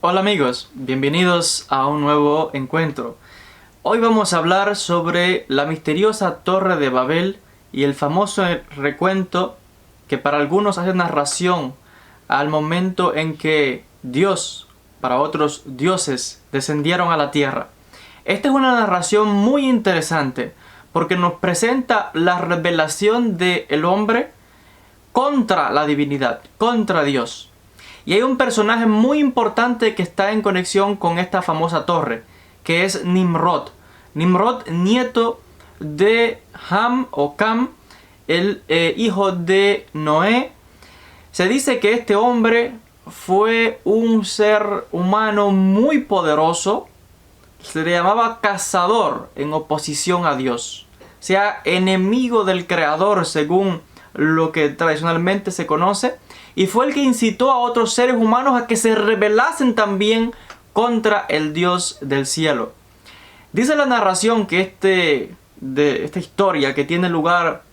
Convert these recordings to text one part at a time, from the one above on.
Hola amigos, bienvenidos a un nuevo encuentro. Hoy vamos a hablar sobre la misteriosa Torre de Babel y el famoso recuento que para algunos hace narración al momento en que Dios, para otros dioses, descendieron a la tierra. Esta es una narración muy interesante porque nos presenta la revelación del hombre contra la divinidad, contra Dios. Y hay un personaje muy importante que está en conexión con esta famosa torre, que es Nimrod. Nimrod, nieto de Ham o Cam, el hijo de Noé. Se dice que este hombre fue un ser humano muy poderoso. Se le llamaba cazador en oposición a Dios. O sea, enemigo del creador según lo que tradicionalmente se conoce. Y fue el que incitó a otros seres humanos a que se rebelasen también contra el Dios del cielo. Dice la narración que de esta historia que tiene lugar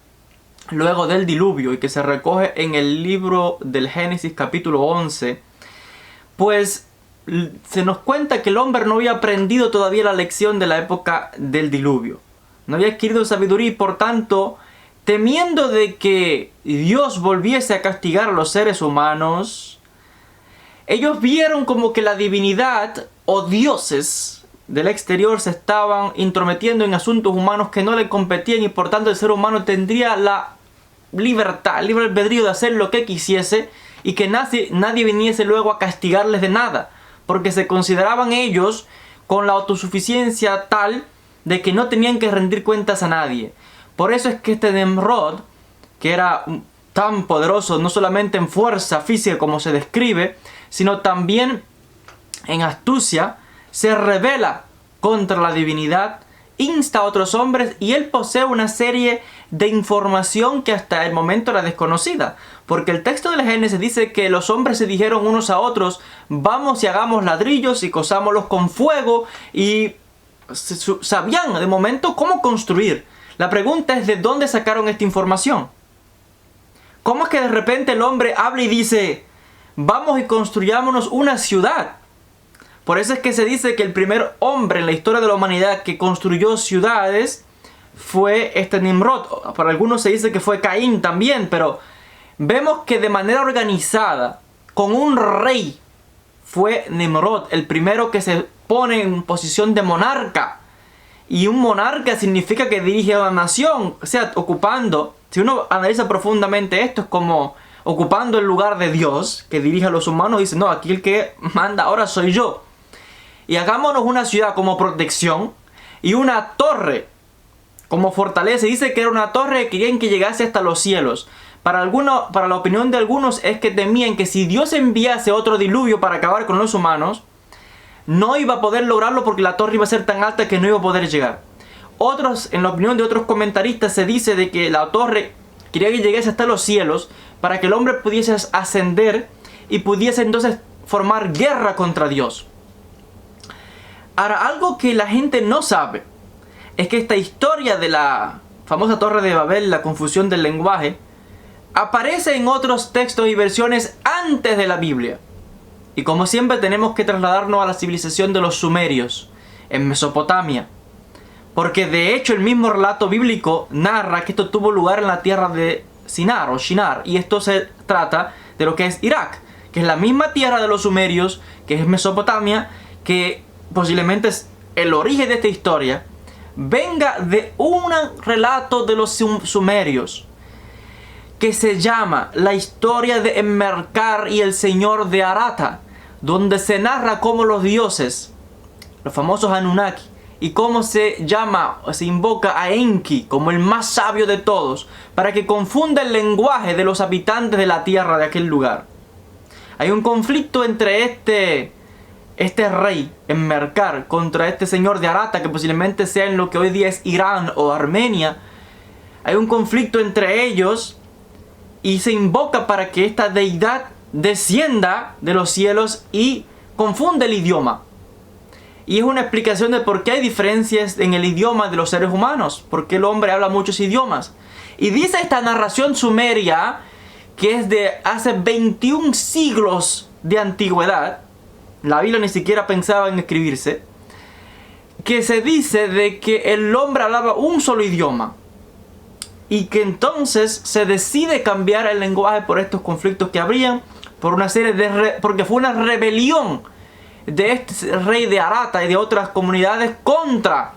luego del diluvio y que se recoge en el libro del Génesis capítulo 11, pues se nos cuenta que el hombre no había aprendido todavía la lección de la época del diluvio. No había adquirido sabiduría y por tanto, temiendo de que Dios volviese a castigar a los seres humanos, ellos vieron como que la divinidad o dioses del exterior se estaban intrometiendo en asuntos humanos que no le competían y por tanto el ser humano tendría la libertad, el libre albedrío de hacer lo que quisiese y que nadie viniese luego a castigarles de nada, porque se consideraban ellos con la autosuficiencia tal de que no tenían que rendir cuentas a nadie. Por eso es que este Nimrod, que era tan poderoso no solamente en fuerza física como se describe, sino también en astucia, se rebela contra la divinidad, insta a otros hombres y él posee una serie de información que hasta el momento era desconocida. Porque el texto del Génesis dice que los hombres se dijeron unos a otros, vamos y hagamos ladrillos y cosámoslos con fuego, y sabían de momento cómo construir. La pregunta es, ¿de dónde sacaron esta información? ¿Cómo es que de repente el hombre habla y dice, vamos y construyámonos una ciudad? Por eso es que se dice que el primer hombre en la historia de la humanidad que construyó ciudades fue este Nimrod. Para algunos se dice que fue Caín también, pero vemos que de manera organizada, con un rey, fue Nimrod, el primero que se pone en posición de monarca. Y un monarca significa que dirige a la nación, o sea, ocupando, si uno analiza profundamente esto, es como ocupando el lugar de Dios, que dirige a los humanos, y dice, no, aquí el que manda ahora soy yo. Y hagámonos una ciudad como protección y una torre como fortaleza. Dice que era una torre que querían que llegase hasta los cielos. Para la opinión de algunos es que temían que si Dios enviase otro diluvio para acabar con los humanos, no iba a poder lograrlo porque la torre iba a ser tan alta que no iba a poder llegar. Otros, en la opinión de otros comentaristas, se dice de que la torre quería que llegase hasta los cielos para que el hombre pudiese ascender y pudiese entonces formar guerra contra Dios. Ahora, algo que la gente no sabe es que esta historia de la famosa Torre de Babel, la confusión del lenguaje, aparece en otros textos y versiones antes de la Biblia. Y como siempre tenemos que trasladarnos a la civilización de los sumerios, en Mesopotamia. Porque de hecho el mismo relato bíblico narra que esto tuvo lugar en la tierra de Sinar o Shinar. Y esto se trata de lo que es Irak, que es la misma tierra de los sumerios, que es Mesopotamia, que posiblemente es el origen de esta historia, venga de un relato de los sumerios, que se llama la historia de Enmerkar y el señor de Arata, donde se narra cómo los dioses, los famosos Anunnaki, y cómo se llama o se invoca a Enki como el más sabio de todos, para que confunda el lenguaje de los habitantes de la tierra de aquel lugar. Hay un conflicto entre este rey Enmerkar contra este señor de Arata, que posiblemente sea en lo que hoy día es Irán o Armenia. Hay un conflicto entre ellos y se invoca para que esta deidad descienda de los cielos y confunde el idioma. Y es una explicación de por qué hay diferencias en el idioma de los seres humanos, porque el hombre habla muchos idiomas. Y dice esta narración sumeria, que es de hace 21 siglos de antigüedad, la Biblia ni siquiera pensaba en escribirse, que se dice de que el hombre hablaba un solo idioma y que entonces se decide cambiar el lenguaje por estos conflictos que habrían, por una serie porque fue una rebelión de este rey de Arata y de otras comunidades contra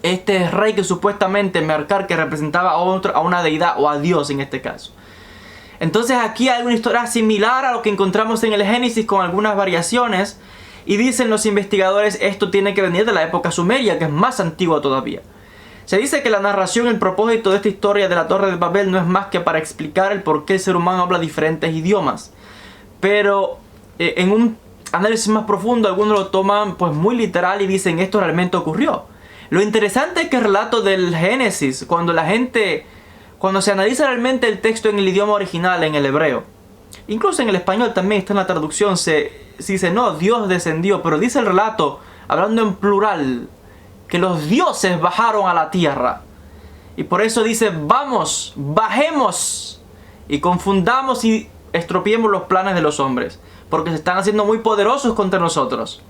este rey que supuestamente Mercar, que representaba a una deidad o a Dios en este caso. Entonces aquí hay una historia similar a lo que encontramos en el Génesis con algunas variaciones, y dicen los investigadores esto tiene que venir de la época sumeria, que es más antigua todavía. Se dice que la narración, el propósito de esta historia de la Torre de Babel no es más que para explicar el por qué el ser humano habla diferentes idiomas. Pero en un análisis más profundo algunos lo toman pues muy literal y dicen esto realmente ocurrió. Lo interesante es que el relato del Génesis, cuando se analiza realmente el texto en el idioma original, en el hebreo, incluso en el español también está en la traducción, se dice no, Dios descendió, pero dice el relato, hablando en plural, que los dioses bajaron a la tierra. Y por eso dice, vamos, bajemos y confundamos y estropeemos los planes de los hombres, porque se están haciendo muy poderosos contra nosotros.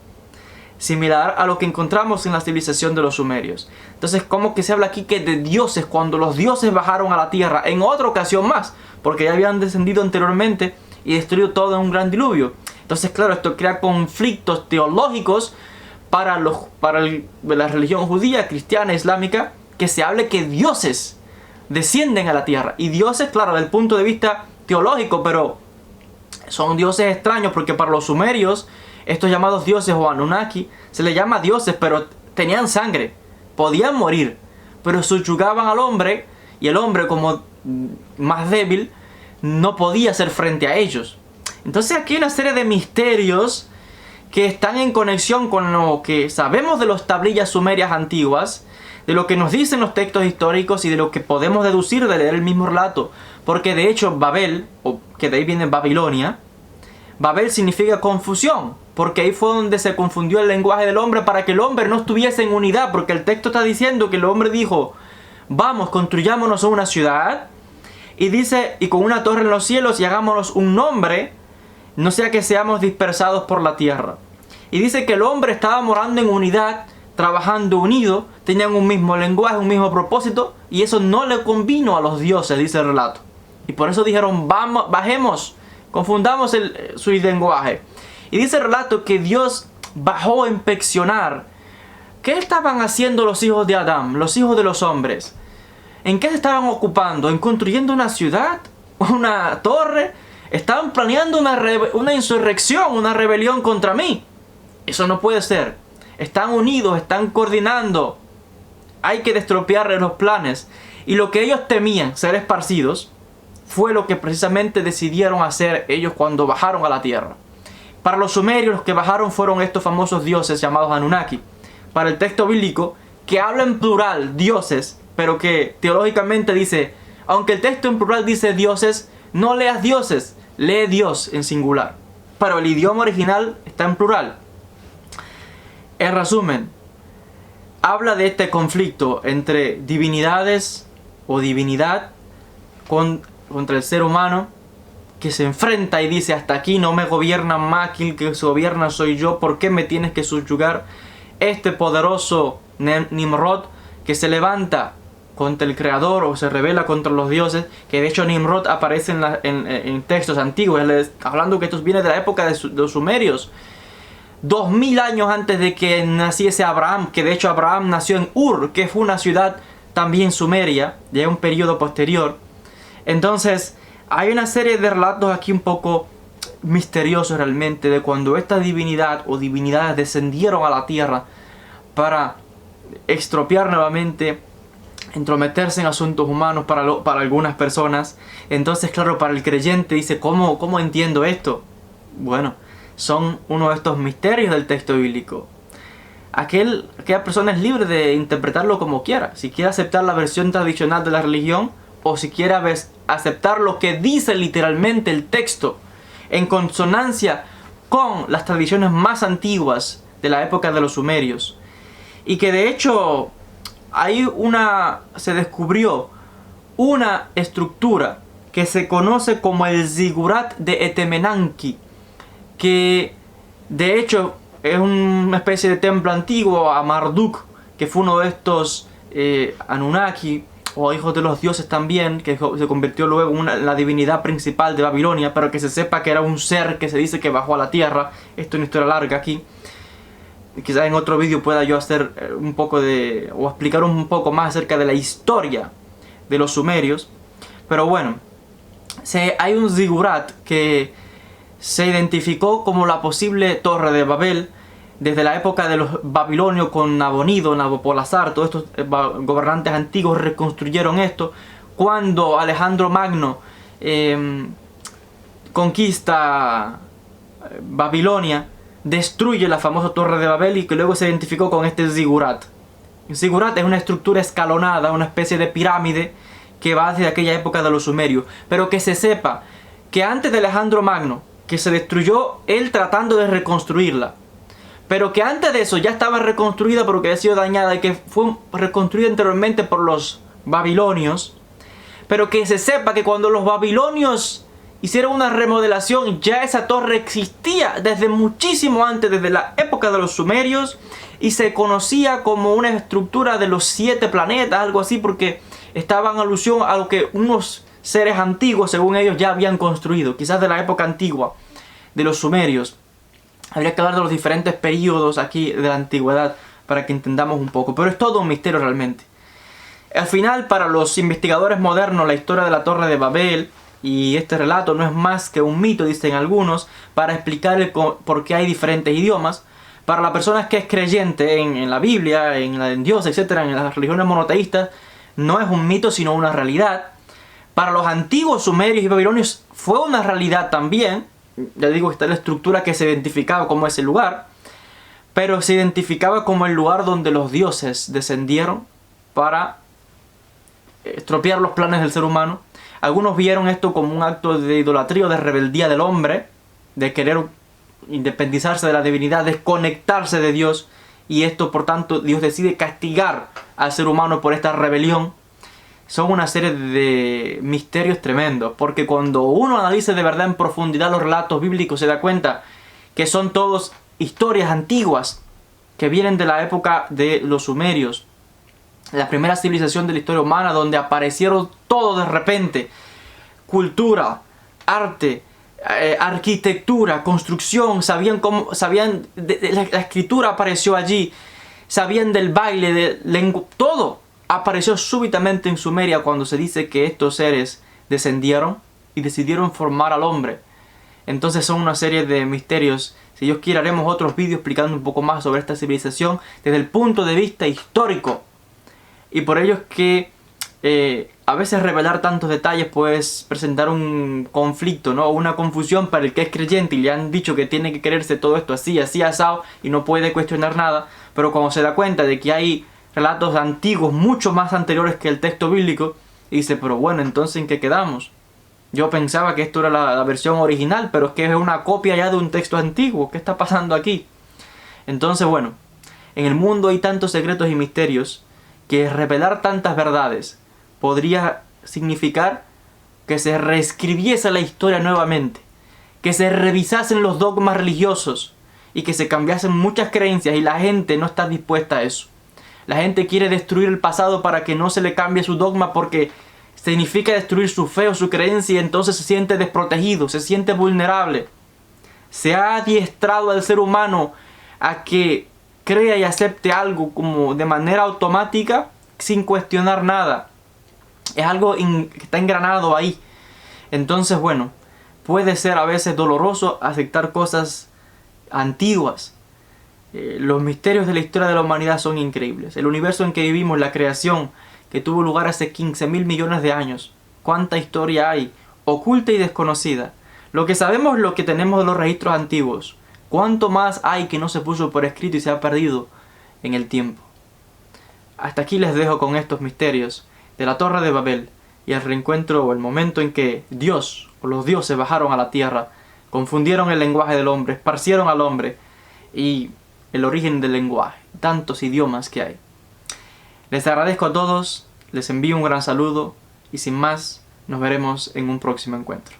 Similar a lo que encontramos en la civilización de los sumerios. Entonces, ¿cómo que se habla aquí que de dioses cuando los dioses bajaron a la tierra en otra ocasión más? Porque ya habían descendido anteriormente y destruido todo en un gran diluvio. Entonces, claro, esto crea conflictos teológicos para la religión judía, cristiana, islámica, que se hable que dioses descienden a la tierra. Y dioses, claro, desde el punto de vista teológico, pero son dioses extraños porque para los sumerios, estos llamados dioses o Anunnaki, se les llama dioses, pero tenían sangre, podían morir, pero subyugaban al hombre y el hombre, como más débil, no podía hacer frente a ellos. Entonces aquí hay una serie de misterios que están en conexión con lo que sabemos de las tablillas sumerias antiguas, de lo que nos dicen los textos históricos y de lo que podemos deducir de leer el mismo relato. Porque de hecho Babel, o que de ahí viene Babilonia, Babel significa confusión, porque ahí fue donde se confundió el lenguaje del hombre para que el hombre no estuviese en unidad, porque el texto está diciendo que el hombre dijo, vamos, construyámonos una ciudad, y dice, y con una torre en los cielos y hagámonos un nombre, no sea que seamos dispersados por la tierra. Y dice que el hombre estaba morando en unidad, trabajando unido, tenían un mismo lenguaje, un mismo propósito, y eso no le convino a los dioses, dice el relato. Y por eso dijeron, vamos, bajemos, confundamos su lenguaje. Y dice el relato que Dios bajó a inspeccionar qué estaban haciendo los hijos de Adán, los hijos de los hombres. ¿En qué se estaban ocupando? ¿En construyendo una ciudad? ¿Una torre? Estaban planeando una insurrección, una rebelión contra mí. Eso no puede ser. Están unidos, están coordinando. Hay que destropearles los planes. Y lo que ellos temían, ser esparcidos, fue lo que precisamente decidieron hacer ellos cuando bajaron a la tierra. Para los sumerios, los que bajaron fueron estos famosos dioses llamados Anunnaki. Para el texto bíblico, que habla en plural, dioses, pero que teológicamente dice, aunque el texto en plural dice dioses, no leas dioses, lee Dios en singular. Pero el idioma original está en plural. En resumen, habla de este conflicto entre divinidades o divinidad contra el ser humano, que se enfrenta y dice, hasta aquí no me gobiernan más, aquí el que se gobierna soy yo, ¿por qué me tienes que subyugar? Este poderoso Nimrod que se levanta contra el creador o se rebela contra los dioses, que de hecho Nimrod aparece en textos antiguos, hablando que esto viene de la época de los sumerios, 2000 años antes de que naciese Abraham, que de hecho Abraham nació en Ur, que fue una ciudad también sumeria, de un periodo posterior. Entonces hay una serie de relatos aquí un poco misteriosos realmente, de cuando esta divinidad o divinidades descendieron a la tierra para estropear nuevamente, entrometerse en asuntos humanos para algunas personas. Entonces, claro, para el creyente dice, ¿cómo entiendo esto? Bueno, son uno de estos misterios del texto bíblico. Aquella persona es libre de interpretarlo como quiera. Si quiere aceptar la versión tradicional de la religión, o si quiere aceptar lo que dice literalmente el texto, en consonancia con las tradiciones más antiguas de la época de los sumerios. Y que de hecho se descubrió una estructura que se conoce como el Zigurat de Etemenanki, que De hecho, es una especie de templo antiguo a Marduk, que fue uno de estos Anunnaki, o hijos de los dioses también, que se convirtió luego en la divinidad principal de Babilonia, pero que se sepa que era un ser que se dice que bajó a la tierra. Esto es una historia larga aquí. Quizás en otro vídeo pueda yo hacer un poco de, o explicar un poco más acerca de la historia de los sumerios. Pero bueno, hay un zigurat que se identificó como la posible Torre de Babel desde la época de los babilonios con Nabonido, Nabopolassar. Todos estos gobernantes antiguos reconstruyeron esto. Cuando Alejandro Magno conquista Babilonia, destruye la famosa Torre de Babel y que luego se identificó con este zigurat. El zigurat es una estructura escalonada, una especie de pirámide que va desde aquella época de los sumerios. Pero que se sepa que antes de Alejandro Magno, que se destruyó él tratando de reconstruirla, pero que antes de eso ya estaba reconstruida porque había sido dañada y que fue reconstruida anteriormente por los babilonios. Pero que se sepa que cuando los babilonios hicieron una remodelación, ya esa torre existía desde muchísimo antes, desde la época de los sumerios, y se conocía como una estructura de los 7 planetas, algo así, porque estaba en alusión a lo que unos seres antiguos, según ellos, ya habían construido, quizás de la época antigua de los sumerios. Habría que hablar de los diferentes periodos aquí de la antigüedad para que entendamos un poco, pero es todo un misterio realmente. Al final, para los investigadores modernos, la historia de la Torre de Babel y este relato no es más que un mito, dicen algunos, para explicar por qué hay diferentes idiomas. Para la persona que es creyente en la Biblia, en Dios, etcétera, en las religiones monoteístas, no es un mito sino una realidad. Para los antiguos sumerios y babilonios fue una realidad también. Ya digo, está la estructura que se identificaba como ese lugar, pero se identificaba como el lugar donde los dioses descendieron para estropear los planes del ser humano. Algunos vieron esto como un acto de idolatría o de rebeldía del hombre, de querer independizarse de la divinidad, desconectarse de Dios, y esto, por tanto, Dios decide castigar al ser humano por esta rebelión. Son una serie de misterios tremendos, porque cuando uno analiza de verdad en profundidad los relatos bíblicos, se da cuenta que son todos historias antiguas que vienen de la época de los sumerios, la primera civilización de la historia humana, donde aparecieron todo de repente: cultura, arte, arquitectura, construcción. Sabían la escritura apareció allí, sabían del baile, todo apareció súbitamente en Sumeria cuando se dice que estos seres descendieron y decidieron formar al hombre. Entonces son una serie de misterios. Si Dios quiere, haremos otros vídeos explicando un poco más sobre esta civilización desde el punto de vista histórico. Y por ello es que a veces revelar tantos detalles puede presentar un conflicto, ¿no? Una confusión para el que es creyente y le han dicho que tiene que creerse todo esto así, asado, y no puede cuestionar nada. Pero cuando se da cuenta de que hay relatos antiguos, mucho más anteriores que el texto bíblico, y dice, pero bueno, entonces ¿en qué quedamos? Yo pensaba que esto era la versión original, pero es que es una copia ya de un texto antiguo. ¿Qué está pasando aquí? Entonces, bueno, en el mundo hay tantos secretos y misterios que revelar tantas verdades podría significar que se reescribiese la historia nuevamente, que se revisasen los dogmas religiosos y que se cambiasen muchas creencias, y la gente no está dispuesta a eso. La gente quiere destruir el pasado para que no se le cambie su dogma, porque significa destruir su fe o su creencia, y entonces se siente desprotegido, se siente vulnerable. Se ha adiestrado al ser humano a que crea y acepte algo como de manera automática, sin cuestionar nada. Es algo que está engranado ahí. Entonces, bueno, puede ser a veces doloroso aceptar cosas antiguas. Los misterios de la historia de la humanidad son increíbles. El universo en que vivimos, la creación que tuvo lugar hace 15.000 millones de años. ¿Cuánta historia hay? Oculta y desconocida. Lo que sabemos, lo que tenemos de los registros antiguos. ¿Cuánto más hay que no se puso por escrito y se ha perdido en el tiempo? Hasta aquí les dejo con estos misterios de la Torre de Babel y el reencuentro, o el momento en que Dios o los dioses bajaron a la tierra, confundieron el lenguaje del hombre, esparcieron al hombre, y el origen del lenguaje, tantos idiomas que hay. Les agradezco a todos, les envío un gran saludo y sin más, nos veremos en un próximo encuentro.